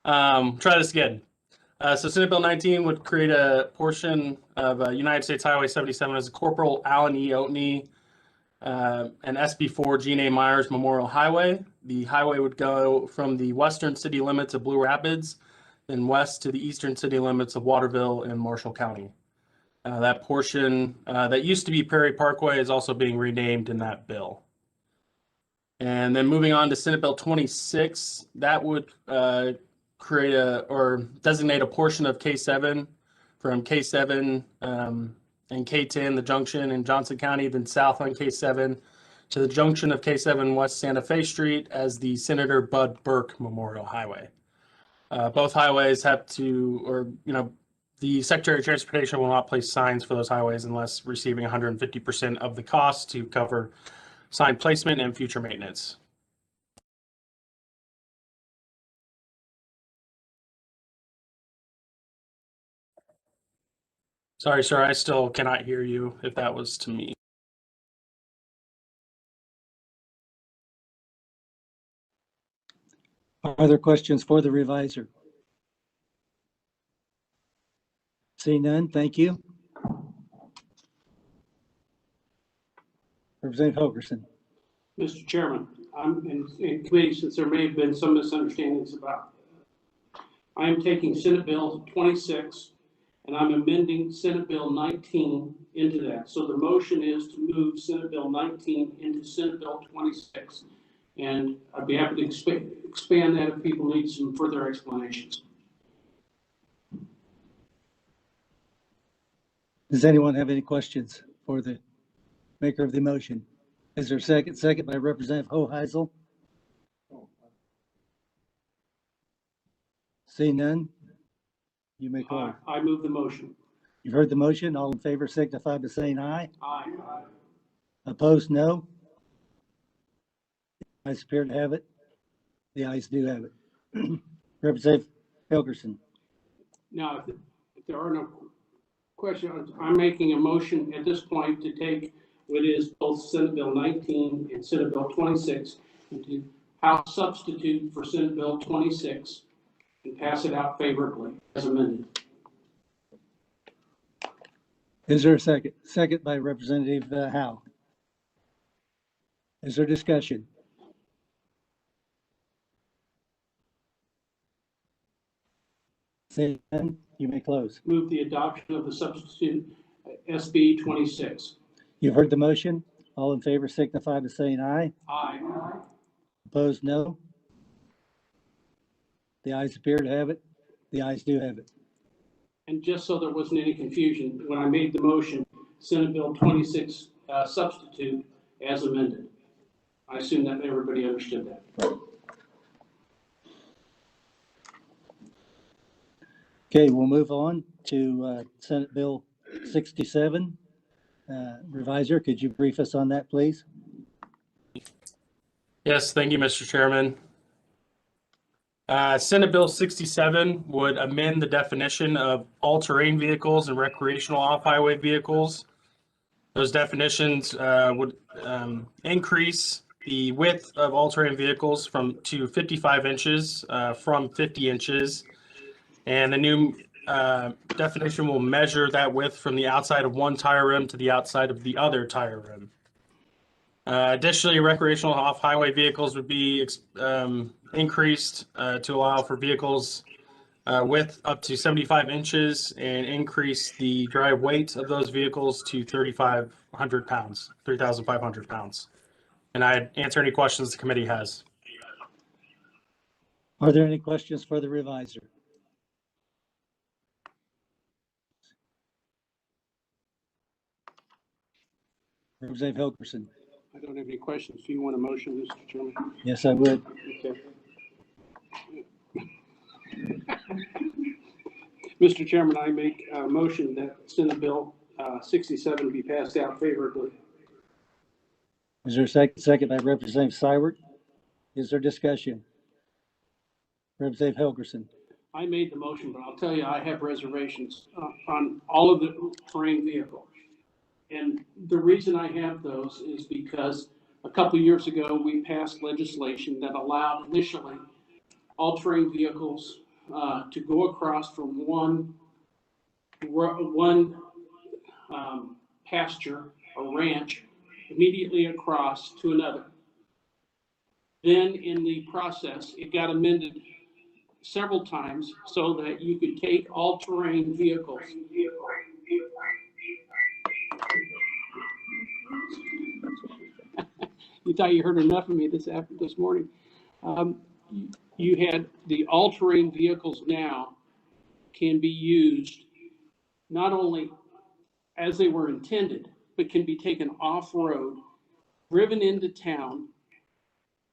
Try this again. So Senate Bill 19 would create a portion of United States Highway 77 as a Corporal Allen E. Oatney and SB4 Gene A. Myers Memorial Highway. The highway would go from the western city limits of Blue Rapids, then west to the eastern city limits of Waterville and Marshall County. That portion that used to be Perry Parkway is also being renamed in that bill. And then moving on to Senate Bill 26, that would create or designate a portion of K7 from K7 and K10, the junction in Johnson County, then south on K7 to the junction of K7 West Santa Fe Street as the Senator Bud Burke Memorial Highway. Both highways have to, or, the Secretary of Transportation will not place signs for those highways unless receiving 150% of the cost to cover sign placement and future maintenance. Sorry, sir, I still cannot hear you if that was to me. Are there questions for the reviser? See none, thank you. Representative Hogerson. Mr. Chairman, I'm in committee, since there may have been some misunderstandings about it. I am taking Senate Bill 26 and I'm amending Senate Bill 19 into that. So the motion is to move Senate Bill 19 into Senate Bill 26. And I'd be happy to expand that if people need some further explanations. Does anyone have any questions for the maker of the motion? Is there a second? Second by Representative Hoheisel. See none, you may call. I move the motion. You've heard the motion. All in favor signify by saying aye. Aye. Opposed, no. The ayes appear to have it. The ayes do have it. Representative Helgerson. Now, if there are no questions, I'm making a motion at this point to take what is both Senate Bill 19 and Senate Bill 26 and to House substitute for Senate Bill 26 and pass it out favorably as amended. Is there a second? Second by Representative Howe. Is there discussion? Seeing none, you may close. Move the adoption of the substitute SB 26. You've heard the motion. All in favor signify by saying aye. Aye. Opposed, no. The ayes appear to have it. The ayes do have it. And just so there wasn't any confusion, when I made the motion, Senate Bill 26 substitute as amended. I assume that everybody understood that. Okay, we'll move on to Senate Bill 67. Reviser, could you brief us on that, please? Yes, thank you, Mr. Chairman. Senate Bill 67 would amend the definition of all-terrain vehicles and recreational off-highway vehicles. Those definitions would increase the width of all-terrain vehicles to 55 inches from 50 inches. And the new definition will measure that width from the outside of one tire rim to the outside of the other tire rim. Additionally, recreational off-highway vehicles would be increased to allow for vehicles width up to 75 inches and increase the drive weight of those vehicles to 3,500 pounds, 3,500 pounds. And I'd answer any questions the committee has. Are there any questions for the reviser? Representative Helgerson. I don't have any questions. Do you want a motion, Mr. Chairman? Yes, I would. Okay. Mr. Chairman, I make a motion that Senate Bill 67 be passed out favorably. Is there a second? Second by Representative Sywert. Is there discussion? Representative Helgerson. I made the motion, but I'll tell you, I have reservations on all of the terrain vehicles. And the reason I have those is because a couple of years ago, we passed legislation that allowed initially all-terrain vehicles to go across from one pasture or ranch immediately across to another. Then in the process, it got amended several times so that you could take all-terrain vehicles. You thought you heard enough of me this morning. You had the all-terrain vehicles now can be used not only as they were intended, but can be taken off-road, driven into town.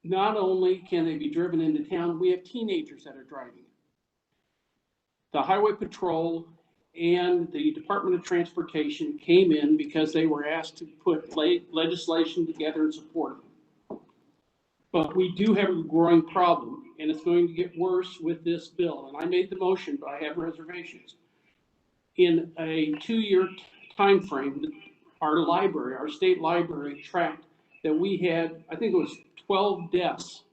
Not only can they be driven into town, we have teenagers that are driving it. The Highway Patrol and the Department of Transportation came in because they were asked to put legislation together and support it. But we do have a growing problem, and it's going to get worse with this bill. And I made the motion, but I have reservations. In a 2-year time frame, our state library tracked that we had, I think it was 12 deaths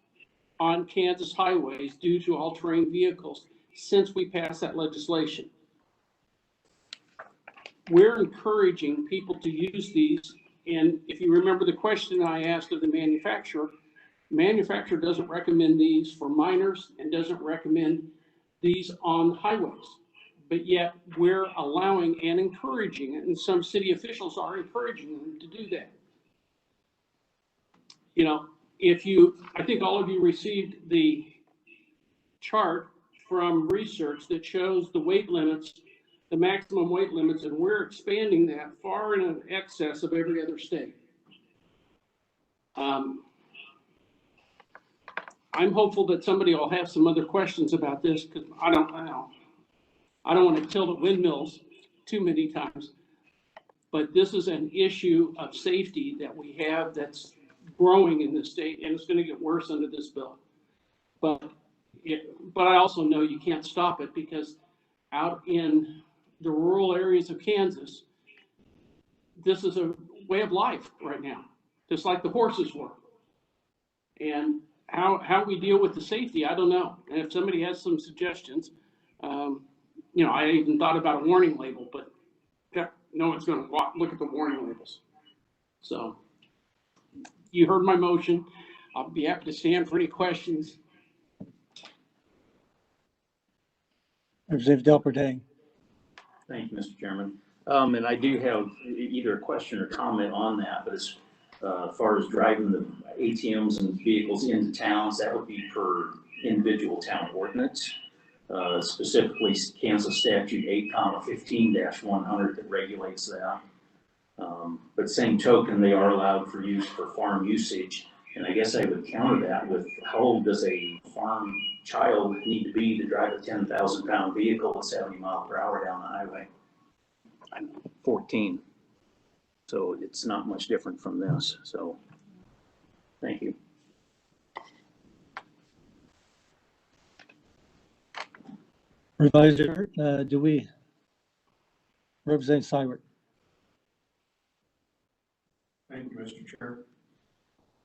on Kansas highways due to all-terrain vehicles since we passed that legislation. We're encouraging people to use these, and if you remember the question I asked of the manufacturer doesn't recommend these for minors and doesn't recommend these on highways. But yet we're allowing and encouraging, and some city officials are encouraging them to do that. You know, I think all of you received the chart from research that shows the weight limits, the maximum weight limits, and we're expanding that far in excess of every other state. I'm hopeful that somebody will have some other questions about this, because I don't want to tilt at windmills too many times, but this is an issue of safety that we have that's growing in this state, and it's going to get worse under this bill. But I also know you can't stop it, because out in the rural areas of Kansas, this is a way of life right now, just like the horses were. And how we deal with the safety, I don't know. And if somebody has some suggestions, you know, I even thought about a warning label, but no one's going to look at the warning labels. So you heard my motion. I'll be happy to stand for any questions. Representative Delperdang. Thank you, Mr. Chairman. And I do have either a question or comment on that, but as far as driving the ATMs and vehicles into towns, that would be per individual town ordinance. Specifically Kansas Statute 8:15-100 that regulates that. But same token, they are allowed for use for farm usage. And I guess I would counter that with, how old does a farm child need to be to drive a 10,000-pound vehicle at 70 miles per hour down the highway? I'm 14. So it's not much different from this. So thank you. Revisor, Representative Seibert. Thank you, Mr. Chair.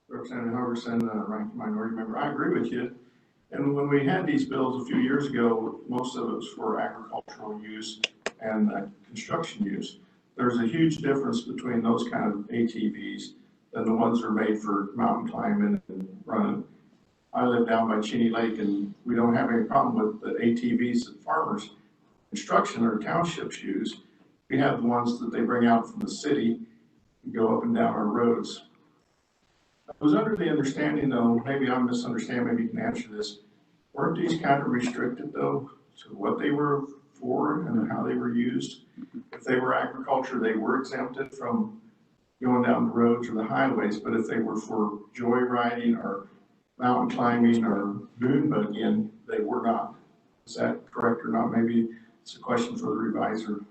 Representative Hoverson, ranking minority member, I agree with you. And when we had these bills a few years ago, most of it was for agricultural use and construction use. There's a huge difference between those kind of ATVs than the ones that are made for mountain climbing and running. I live down by Cheney Lake, and we don't have any problem with the ATVs that farmers, construction or townships use. We have the ones that they bring out from the city and go up and down our roads. I was under the understanding, though, maybe I'm misunderstanding, maybe you can answer this, weren't these kind of restricted, though, to what they were for and how they were used? If they were agriculture, they were exempted from going down the roads or the highways, but if they were for joyriding or mountain climbing or dune buggying, they were not. Is that correct or not? Maybe it's a question for the revisor.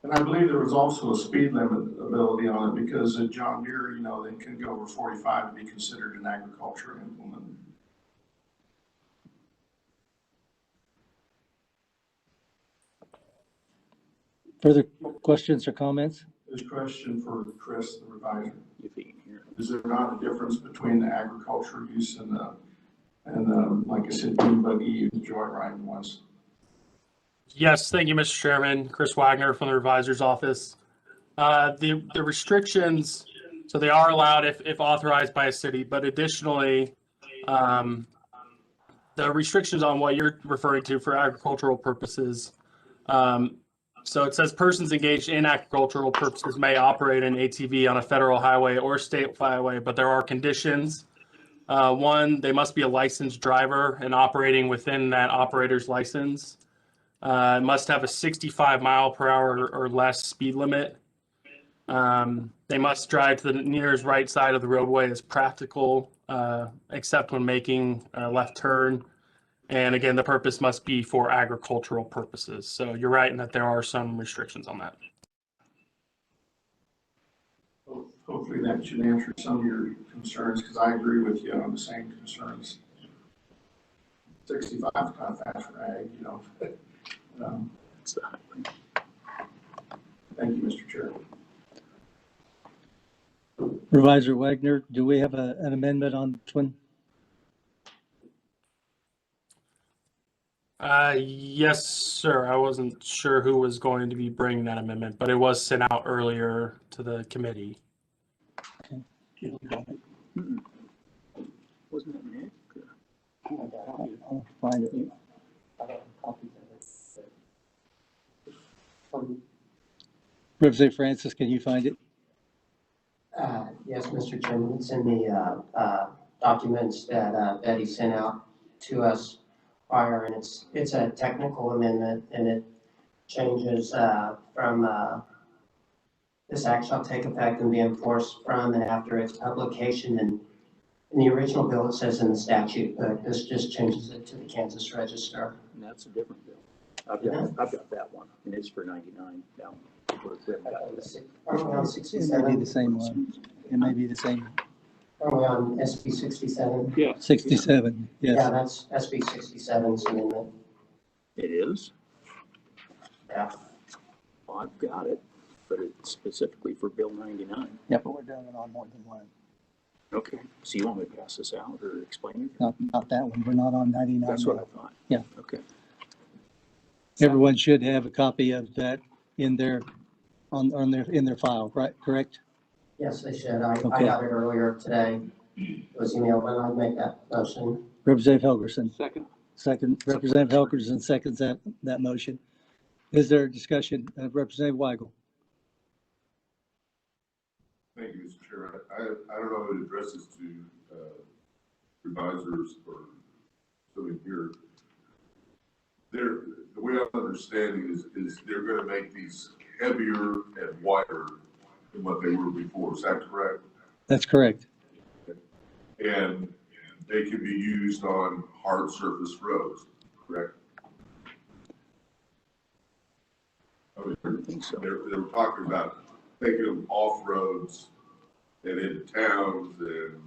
And I believe there was also a speed limit ability on it, because at John Deere, you know, they can go over 45 to be considered an agriculture implement. Further questions or comments? This question for Chris, the revisor. If he can hear. Is there not a difference between the agriculture use and the And, like I said, anybody you enjoy riding once. Yes, thank you, Mr. Chairman. Chris Wagner from the Revisor's Office. The restrictions, so they are allowed if authorized by a city, but additionally, the restrictions on what you're referring to for agricultural purposes. So it says persons engaged in agricultural purposes may operate an ATV on a federal highway or state highway, but there are conditions. One, they must be a licensed driver and operating within that operator's license. Must have a 65 mile per hour or less speed limit. They must drive to the nearest right side of the roadway as practical, except when making a left turn. And again, the purpose must be for agricultural purposes. So you're right in that there are some restrictions on that. Hopefully that should answer some of your concerns, because I agree with you on the same concerns. 65 is kind of fast for ag, you know. Thank you, Mr. Chair. Supervisor Wagner, do we have an amendment on this one? Yes, sir. I wasn't sure who was going to be bringing that amendment, but it was sent out earlier to the committee. Wasn't it Nick? I'll find it. Representative Francis, can you find it? Yes, Mr. Chairman, it's in the documents that Betty sent out to us prior, and it's a technical amendment, and it changes from this act shall take effect and be enforced from and after its publication. And in the original bill, it says in the statute, but this just changes it to the Kansas Register. And that's a different bill. I've got that one, and it's for 99 down. Are we on It 67? may be the same one. It may be the same. Are we on SB 67? Yeah. 67, Yeah, yes. that's SB 67's amendment. It is? Yeah. Well, I've got it, but it's specifically for Bill 99. Yeah, but we're doing it on more than one. Okay, so you want me to pass this out or explain it? Not that one. We're not on 99. That's what I thought. Yeah. Okay. Everyone should have a copy of that in their in their file, right? Correct? Yes, they should. I Okay. got it earlier today. It was emailed, and I'd make that motion. Representative Helgerson. Second. Representative Helgerson seconds that motion. Is there a discussion? Representative Weigel. Thank you, Mr. Chair. I don't know who it addresses to advisors or something here. The way I'm understanding is they're going to make these heavier and wider than what they were before. Is that correct? That's correct. And they can be used on hard surface roads, correct? I mean, they were talking about taking them off roads and into towns and.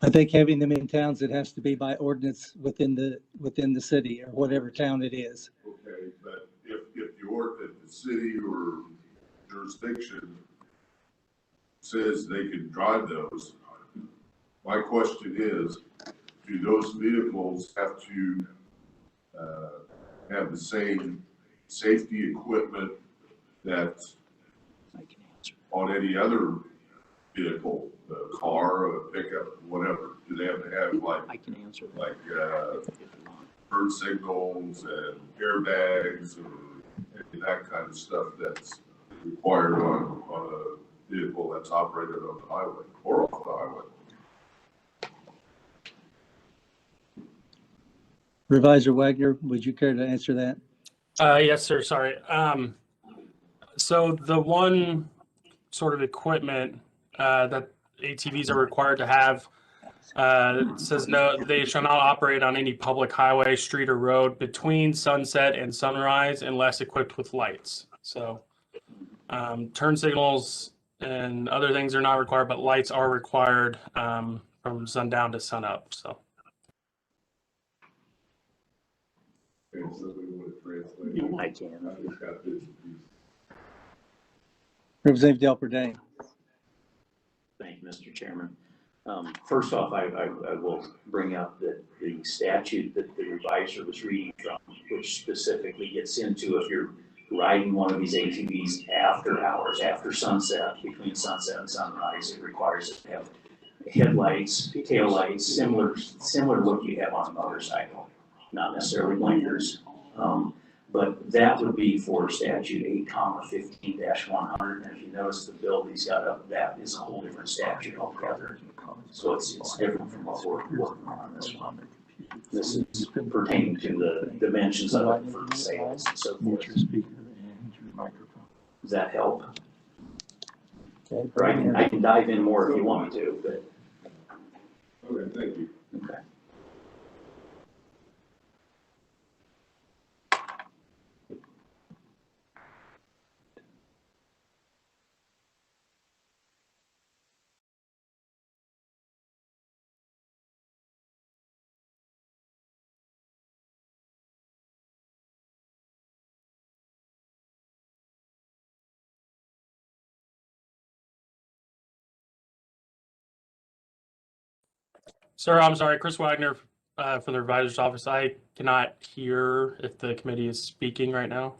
I think having them in towns, it has to be by ordinance within the city or whatever town it is. Okay, but if the city or jurisdiction says they can drive those, my question is, do those vehicles have to have the same safety equipment that on any other vehicle, a car, a pickup, whatever? Do they have to have I can answer that. like bird signals and airbags or that kind of stuff that's required on a vehicle that's operated on the highway or off the highway? Revisor Wagner, would you care to answer that? Yes, sir. Sorry. So the one sort of equipment that ATVs are required to have says no, they shall not operate on any public highway, street, or road between sunset and sunrise unless equipped with lights. So turn signals and other things are not required, but lights are required from sundown to sunup. So. And somebody would translate. I can. I just got this piece. Representative Delperdane. Thank you, Mr. Chairman. First off, I will bring up that the statute that the reviser was reading from, which specifically gets into if you're riding one of these ATVs after hours, after sunset, between sunset and sunrise, it requires it to have headlights, taillights, similar to what you have on a motorcycle, not necessarily blinkers. But that would be for statute 8:15-100, and if you notice the bill he's got up, that is a whole different statute altogether. So it's different from what we're working on this one. This is pertaining to the dimensions of it for sales and so forth. Does that help? Okay. Or I can dive in more if you want me to, but. Okay, thank you. Okay. Sir, I'm sorry, Chris Wagner from the revisor's office. I cannot hear if the committee is speaking right now.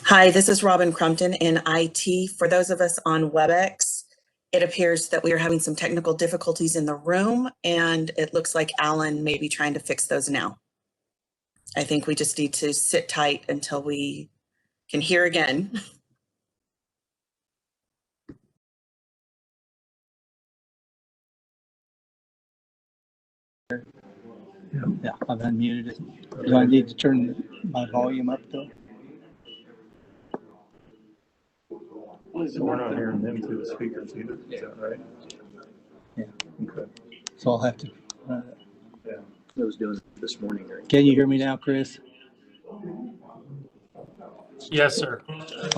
Hi, this is Robin Crumpton in IT. For those of us on WebEx, it appears that we are having some technical difficulties in the room, and it looks like Alan may be trying to fix those now. I think we just need to sit tight until we can hear again. Yeah, I've unmuted it. Do I need to turn my volume up though? So we're not hearing them through the speakers either, is that right? Yeah. Okay. So I'll have to. Yeah. I was doing it this morning. Can you hear me now, Chris? Yes, sir.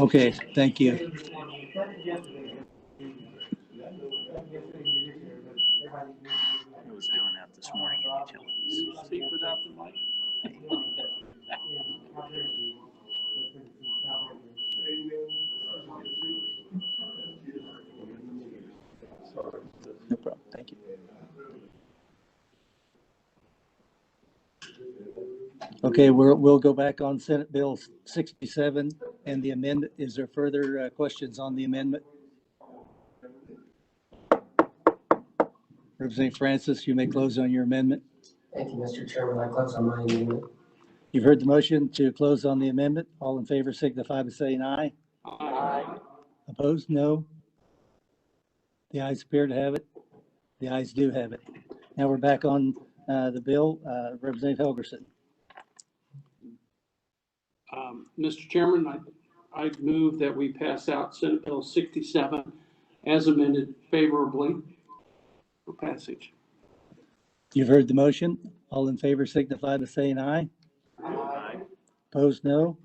Okay, thank you. I was doing that this morning in utilities. Speak without the mic. No problem. Thank you. Okay, we'll go back on Senate Bill 67 and the amendment. Is there further questions on the amendment? Representative Francis, you may close on your amendment. Thank you, Mr. Chairman. I close on my amendment. You've heard the motion to close on the amendment. All in favor signify by saying aye. Aye. Opposed, no. The ayes appear to have it. The ayes do have it. Now we're back on the bill. Representative Helgerson. Mr. Chairman, I move that we pass out Senate Bill 67 as amended favorably for passage. You've heard the motion. All in favor signify by saying aye. Aye. Opposed, no.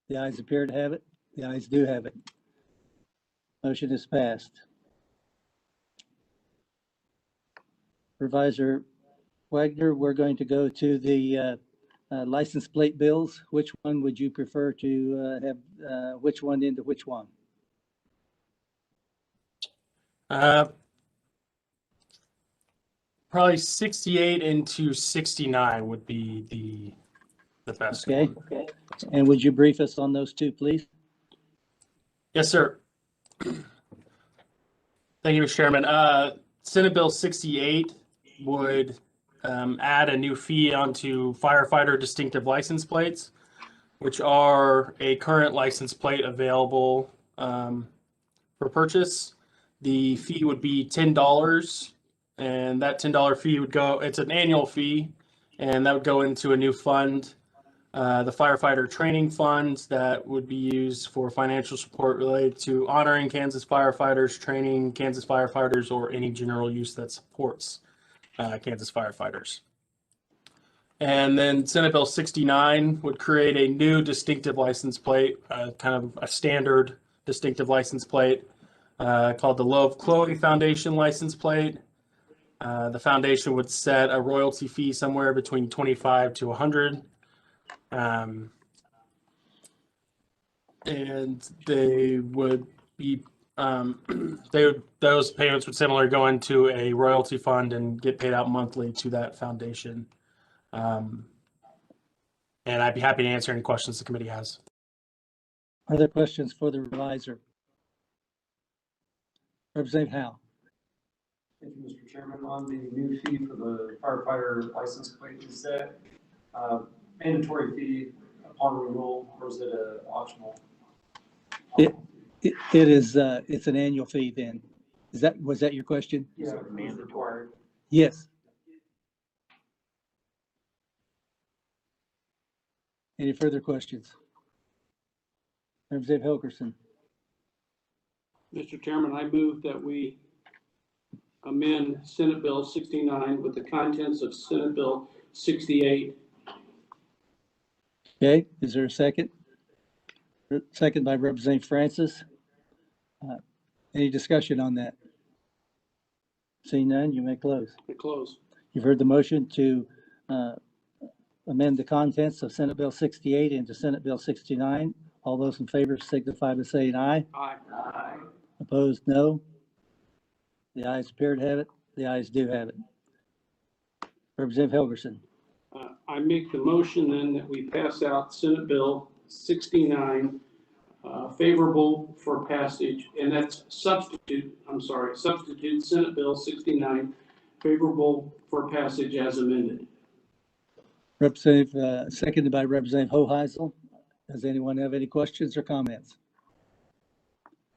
The ayes appear to have it. The ayes do have it. Motion is passed. Supervisor Wagner, we're going to go to the license plate bills. Which one would you prefer to have, which one into which one? Probably 68 into 69 would be the best Okay. one. And would you brief us on those two, please? Yes, sir. Thank you, Mr. Chairman. Senate Bill 68 would add a new fee onto firefighter distinctive license plates, which are a current license plate available for purchase. The fee would be $10, and that $10 fee would go, it's an annual fee, and that would go into a new fund, the firefighter training fund that would be used for financial support related to honoring Kansas firefighters, training Kansas firefighters, or any general use that supports Kansas firefighters. And then Senate Bill 69 would create a new distinctive license plate, kind of a standard distinctive license plate called the Love Chloe Foundation license plate. The foundation would set a royalty fee somewhere between 25 to 100. And they would be, those payments would similarly go into a royalty fund and get paid out monthly to that foundation. And I'd be happy to answer any questions the committee has. Are there questions for the revisor? Representative Howe. Thank you, Mr. Chairman. On the new fee for the firefighter license plate, is that mandatory fee upon renewal, or is it optional? It is, it's an annual fee then. Was that your question? Yeah, mandatory. Yes. Any further questions? Representative Helgerson. Mr. Chairman, I move that we amend Senate Bill 69 with the contents of Senate Bill 68. Okay, is there a second? Second by Representative Francis. Any discussion on that? Seeing none, you may close. I close. You've heard the motion to amend the contents of Senate Bill 68 into Senate Bill 69. All those in favor signify by saying aye. Aye. Aye. Opposed, no. The ayes appear to have it. The ayes do have it. Representative Helgerson. I make the motion then that we pass out Senate Bill 69 favorable for passage, and that's substitute Senate Bill 69 favorable for passage as amended. Representative, seconded by Representative Hoheisel. Does anyone have any questions or comments?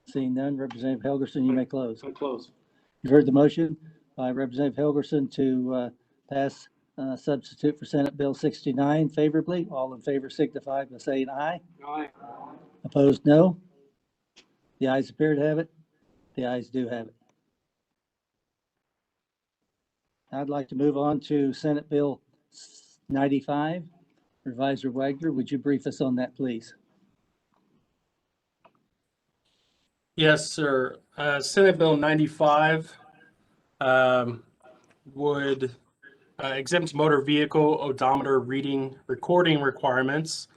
Seeing none, Representative Helgerson, you may close. I close. You've heard the motion by Representative Helgerson to pass substitute for Senate Bill 69 favorably. All in favor signify by saying aye. Aye. Opposed, no. The ayes appear to have it. The ayes do have it. I'd like to move on to Senate Bill 95. Revisor Wagner, would you brief us on that, please? Yes, sir. Senate Bill 95 would exempt motor vehicle odometer reading recording requirements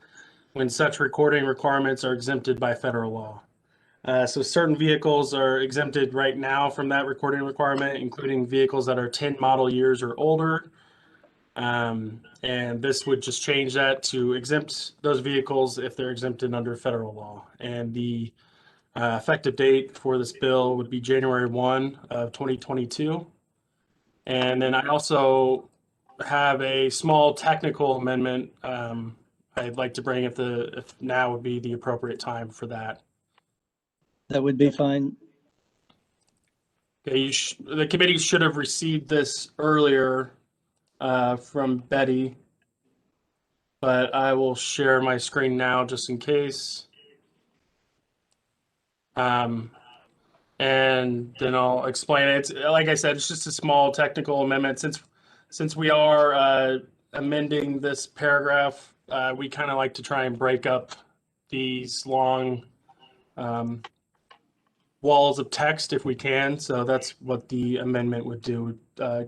when such recording requirements are exempted by federal law. So certain vehicles are exempted right now from that recording requirement, including vehicles that are 10 model years or older. And this would just change that to exempt those vehicles if they're exempted under federal law. And the effective date for this bill would be January 1 of 2022. And then I also have a small technical amendment I'd like to bring if now would be the appropriate time for that. That would be fine. Okay, the committee should have received this earlier from Betty, but I will share my screen now just in case. And then I'll explain it. It's, like I said, it's just a small technical amendment. Since we are amending this paragraph, we kind of like to try and break up these long walls of text if we can. So that's what the amendment would do.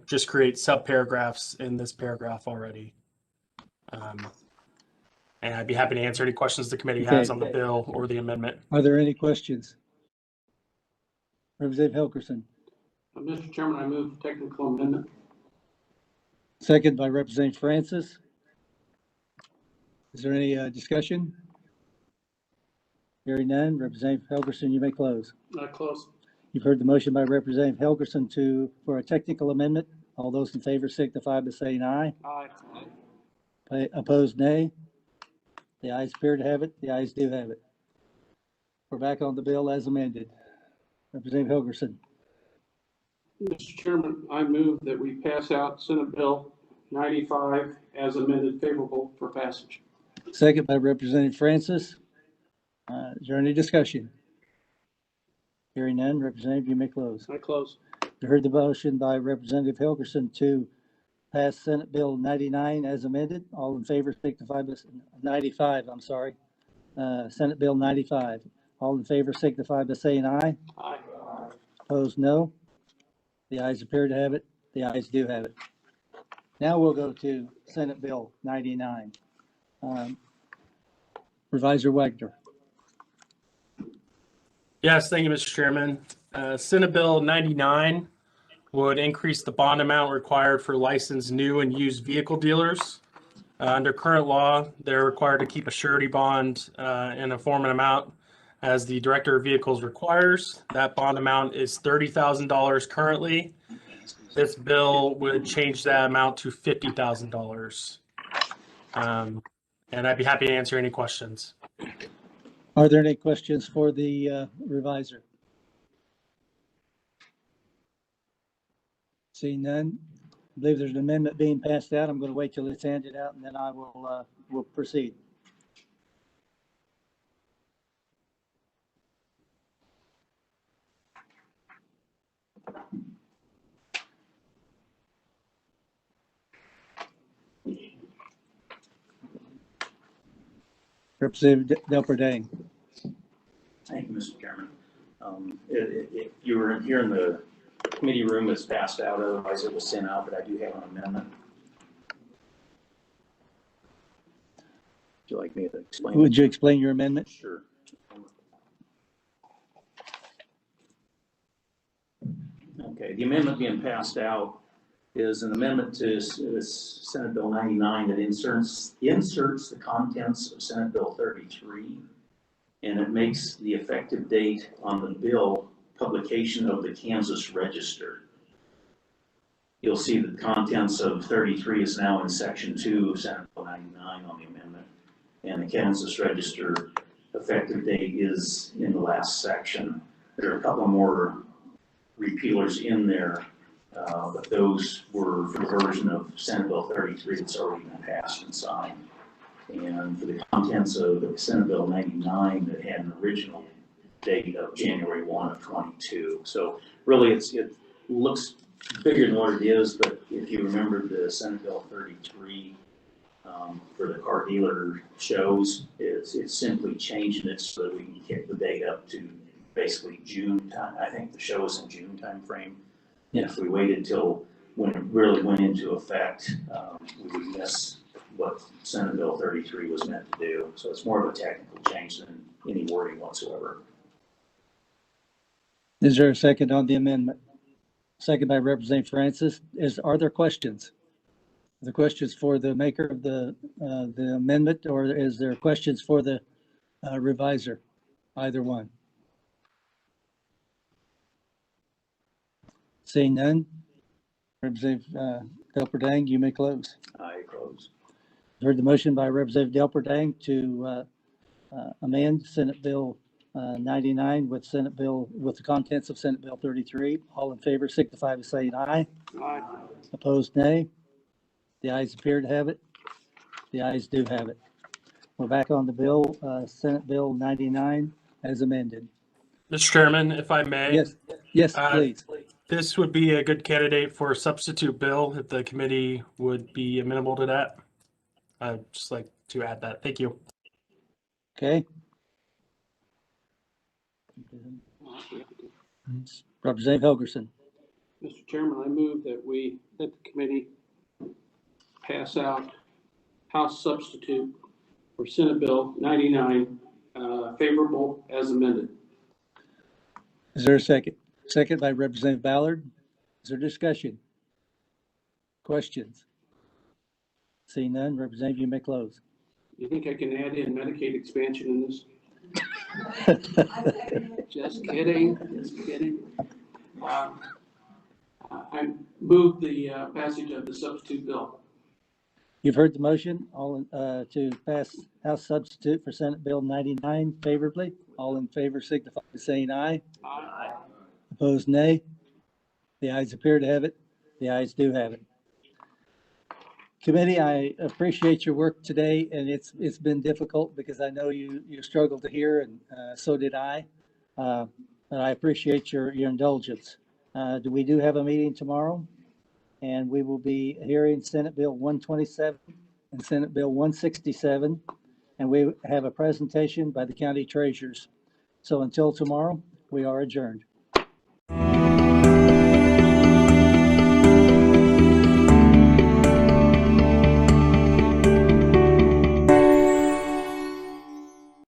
Just create subparagraphs in this paragraph already. And I'd be happy to answer any questions the committee has on the bill or the amendment. Are there any questions? Representative Helgerson. Mr. Chairman, I move technical amendment. Second by Representative Francis. Is there any discussion? Hearing none. Representative Helgerson, you may close. Close. You've heard the motion by Representative Helgerson for a technical amendment. All those in favor signify by saying aye. Aye. Opposed, nay. The ayes appear to have it. The ayes do have it. We're back on the bill as amended. Representative Helgerson. Mr. Chairman, I move that we pass out Senate Bill 95 as amended, favorable for passage. Second by Representative Francis. Is there any discussion? Hearing none. Representative, you may close. I close. You heard the motion by Representative Helgerson to pass Senate Bill 99 as amended. All in favor signify by 95. I'm sorry. Senate Bill 95. All in favor signify by saying aye. Aye. Opposed, no. The ayes appear to have it. The ayes do have it. Now we'll go to Senate Bill 99. Revisor Wagner. Yes, thank you, Mr. Chairman. Senate Bill 99 would increase the bond amount required for licensed new and used vehicle dealers. Under current law, they're required to keep a surety bond in a form and amount as the Director of Vehicles requires. That bond amount is $30,000 currently. This bill would change that amount to $50,000. And I'd be happy to answer any questions. Are there any questions for the revisor? Seeing none, I believe there's an amendment being passed out. I'm going to wait till it's handed out and then I will proceed. Representative Delperdang. Thank you, Mr. Chairman. If you were here in the committee room, it's passed out, otherwise it was sent out, but I do have an amendment. Would you like me to explain? Would you explain your amendment? Sure. Okay, the amendment being passed out is an amendment to Senate Bill 99 that inserts the contents of Senate Bill 33, and it makes the effective date on the bill publication of the Kansas Register. You'll see the contents of 33 is now in Section 2 of Senate Bill 99 on the amendment, and the Kansas Register effective date is in the last section. There are a couple more repealers in there, but those were for the version of Senate Bill 33 that's already been passed and signed. And for the contents of the Senate Bill 99 that had an original date of January 1 of 22. So really it looks bigger than what it is, but if you remember the Senate Bill 33 for the car dealer shows, it's simply changing it so that we can kick the date up to basically June time. I think the show is in June time frame. Yes. If we waited till when it really went into effect, we would miss what Senate Bill 33 was meant to do. So it's more of a technical change than any wording whatsoever. Is there a second on the amendment? Second by Representative Francis. Are there questions? Are there questions for the maker of the amendment, or is there questions for the revisor? Either one. Seeing none. Representative Delperdang, you may close. I close. Heard the motion by Representative Delperdang to amend Senate Bill 99 with the contents of Senate Bill 33. All in favor signify by saying aye. Aye. Opposed, nay. The ayes appear to have it. The ayes do have it. We're back on the bill, Senate Bill 99 as amended. Mr. Chairman, if I may. Yes, Uh, please. This would be a good candidate for a substitute bill if the committee would be amenable to that. I'd just like to add that. Thank you. Okay. Representative Helgerson. Mr. Chairman, I move that the committee pass out House substitute for Senate Bill 99, favorable as amended. Is there a second? Second by Representative Ballard. Is there discussion? Questions? Seeing none, Representative, you may close. You think I can add in Medicaid expansion in this? Just kidding, just kidding. I move the passage of the substitute bill. You've heard the motion, all to pass House substitute for Senate Bill 99 favorably. All in favor signify by saying aye. Aye. Opposed, nay. The ayes appear to have it. The ayes do have it. Committee, I appreciate your work today, and it's been difficult because I know you struggled to hear, and so did I. But I appreciate your indulgence. We do have a meeting tomorrow, and we will be hearing Senate Bill 127 and Senate Bill 167, and we have a presentation by the county treasurers. So until tomorrow, we are adjourned.